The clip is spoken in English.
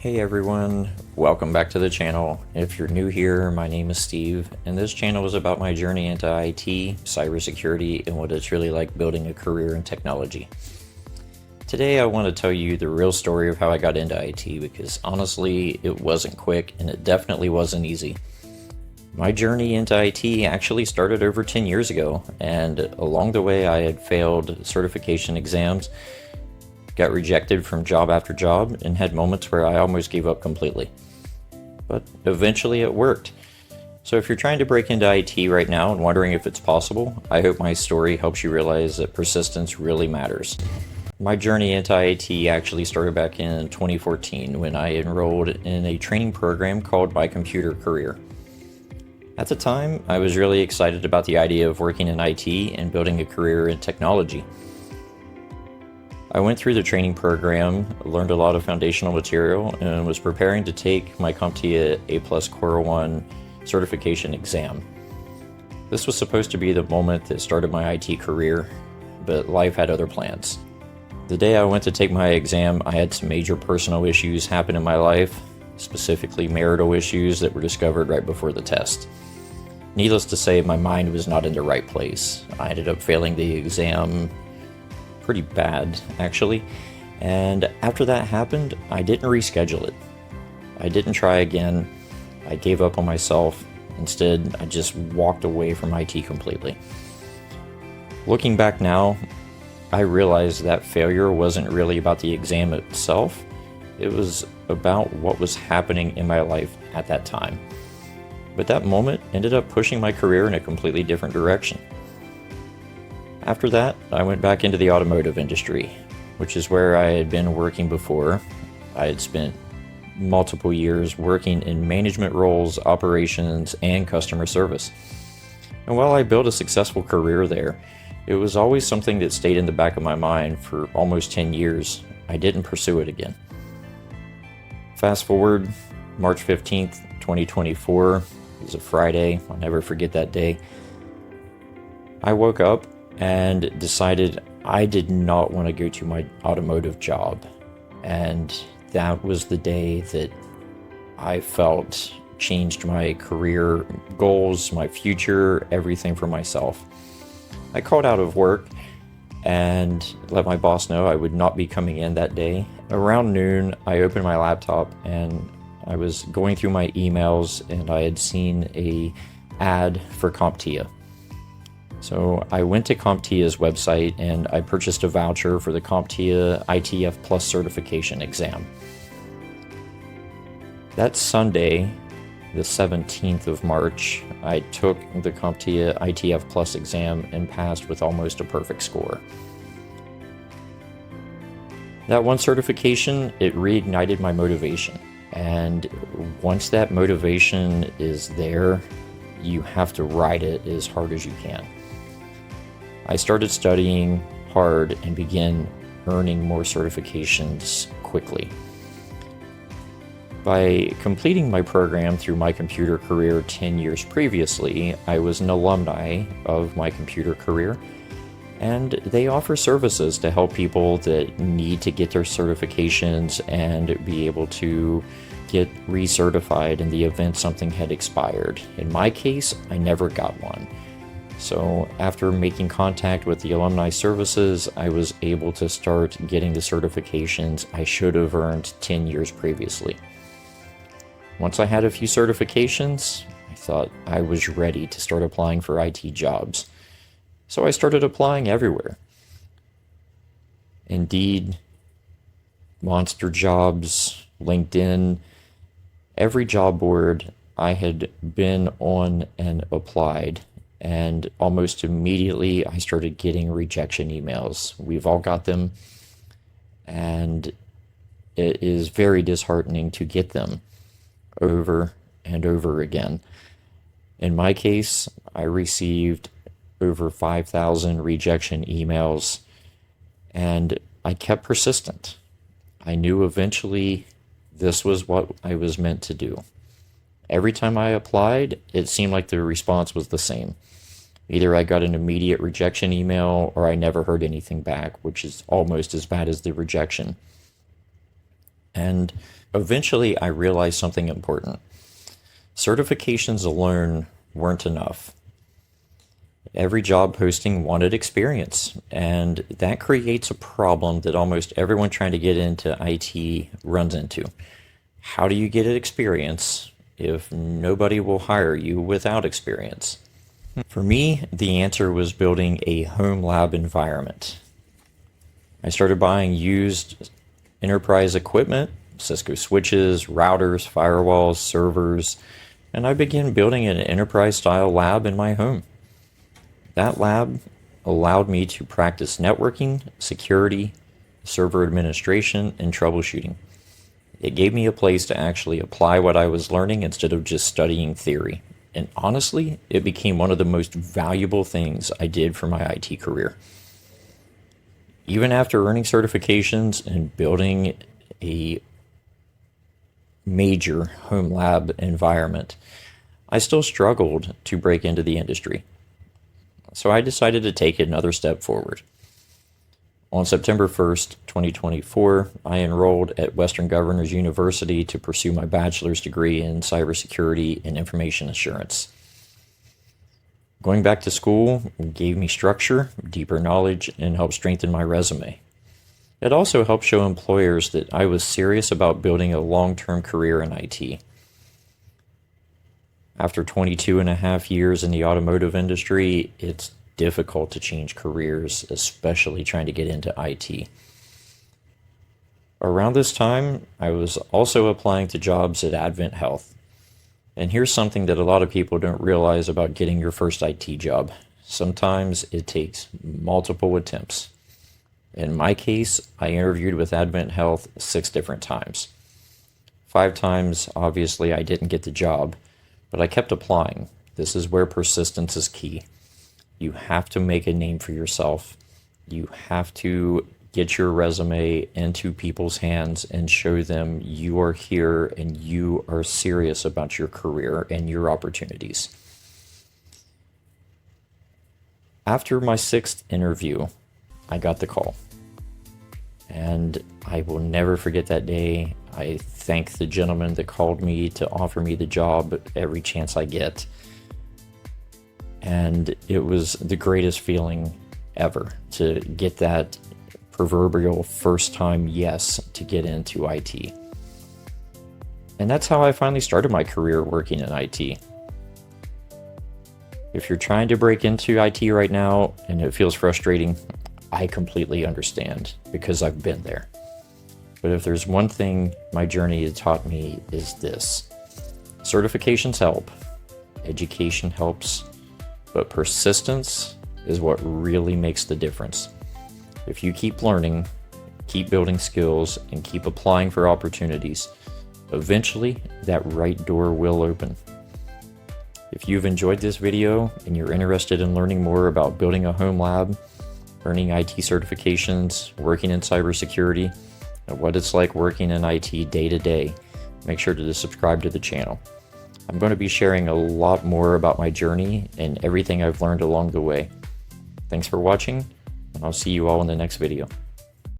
Hey everyone, welcome back to the channel. If you're new here, my name is Steve, and this channel is about my journey into IT, cybersecurity, and what it's really like building a career in technology. Today I want to tell you the real story of how I got into IT, because honestly, it wasn't quick and it definitely wasn't easy. My journey into IT actually started over 10 years ago, and along the way I had failed certification exams, got rejected from job after job, and had moments where I almost gave up completely. But eventually it worked. So if you're trying to break into IT right now and wondering if it's possible, I hope my story helps you realize that persistence really matters. My journey into IT actually started back in 2014 when I enrolled in a training program called MyComputerCareer. At the time, I was really excited about the idea of working in IT and building a career in technology. I went through the training program, learned a lot of foundational material, and was preparing to take my CompTIA A+ Core 1 certification exam. This was supposed to be the moment that started my IT career, but life had other plans. The day I went to take my exam, I had some major personal issues happen in my life, specifically marital issues that were discovered right before the test. Needless to say, my mind was not in the right place. I ended up failing the exam pretty bad, actually, and after that happened, I didn't reschedule it. I didn't try again. I gave up on myself. Instead, I just walked away from IT completely. Looking back now, I realized that failure wasn't really about the exam itself. It was about what was happening in my life at that time. But that moment ended up pushing my career in a completely different direction. After that, I went back into the automotive industry, which is where I had been working before. I had spent multiple years working in management roles, operations, and customer service. And while I built a successful career there, it was always something that stayed in the back of my mind for almost 10 years. I didn't pursue it again. Fast forward, March 15th, 2024, it was a Friday. I'll never forget that day. I woke up and decided I did not want to go to my automotive job. And that was the day that I felt changed my career goals, my future, everything for myself. I called out of work and let my boss know I would not be coming in that day. Around noon, I opened my laptop and I was going through my emails and I had seen an ad for CompTIA. So I went to CompTIA's website and I purchased a voucher for the CompTIA ITF Plus certification exam. That Sunday, the 17th of March, I took the CompTIA ITF Plus exam and passed with almost a perfect score. That one certification, it reignited my motivation. And once that motivation is there, you have to ride it as hard as you can. I started studying hard and began earning more certifications quickly. By completing my program through MyComputerCareer 10 years previously, I was an alumni of MyComputerCareer, and they offer services to help people that need to get their certifications and be able to get recertified in the event something had expired. In my case, I never got one. So after making contact with the alumni services, I was able to start getting the certifications I should have earned 10 years previously. Once I had a few certifications, I thought I was ready to start applying for IT jobs. So I started applying everywhere. Indeed, Monster Jobs, LinkedIn, every job board I had been on and applied. And almost immediately I started getting rejection emails. We've all got them, and it is very disheartening to get them over and over again. In my case, I received over 5,000 rejection emails, and I kept persistent. I knew eventually this was what I was meant to do. Every time I applied, it seemed like the response was the same. Either I got an immediate rejection email or I never heard anything back, which is almost as bad as the rejection. And Eventually, I realized something important. Certifications alone weren't enough. Every job posting wanted experience, and that creates a problem that almost everyone trying to get into IT runs into. How do you get experience if nobody will hire you without experience? For me, the answer was building a home lab environment. I started buying used enterprise equipment, Cisco switches, routers, firewalls, servers, and I began building an enterprise-style lab in my home. That lab allowed me to practice networking, security, server administration, and troubleshooting. It gave me a place to actually apply what I was learning instead of just studying theory. And honestly, it became one of the most valuable things I did for my IT career. Even after earning certifications and building a major home lab environment, I still struggled to break into the industry. So I decided to take another step forward. On September 1st, 2024, I enrolled at Western Governors University to pursue my bachelor's degree in cybersecurity and information assurance. Going back to school gave me structure, deeper knowledge, and helped strengthen my resume. It also helped show employers that I was serious about building a long-term career in IT. After 22 and a half years in the automotive industry, it's difficult to change careers, especially trying to get into IT. Around this time, I was also applying to jobs at Advent Health. And here's something that a lot of people don't realize about getting your first IT job. Sometimes it takes multiple attempts. In my case, I interviewed with Advent Health 6 different times. 5 times, obviously, I didn't get the job, but I kept applying. This is where persistence is key. You have to make a name for yourself. You have to get your resume into people's hands and show them you are here and you are serious about your career and your opportunities. After my 6th interview, I got the call. And I will never forget that day. I thank the gentleman that called me to offer me the job every chance I get. And it was the greatest feeling ever to get that proverbial first time yes to get into IT. And that's how I finally started my career working in IT. If you're trying to break into IT right now and it feels frustrating, I completely understand because I've been there. But if there's one thing my journey has taught me is this: certifications help, education helps, but persistence is what really makes the difference. If you keep learning, keep building skills, and keep applying for opportunities, eventually that right door will open. If you've enjoyed this video and you're interested in learning more about building a home lab, earning IT certifications, working in cybersecurity, and what it's like working in IT day to day, make sure to subscribe to the channel. I'm going to be sharing a lot more about my journey and everything I've learned along the way. Thanks for watching, and I'll see you all in the next video.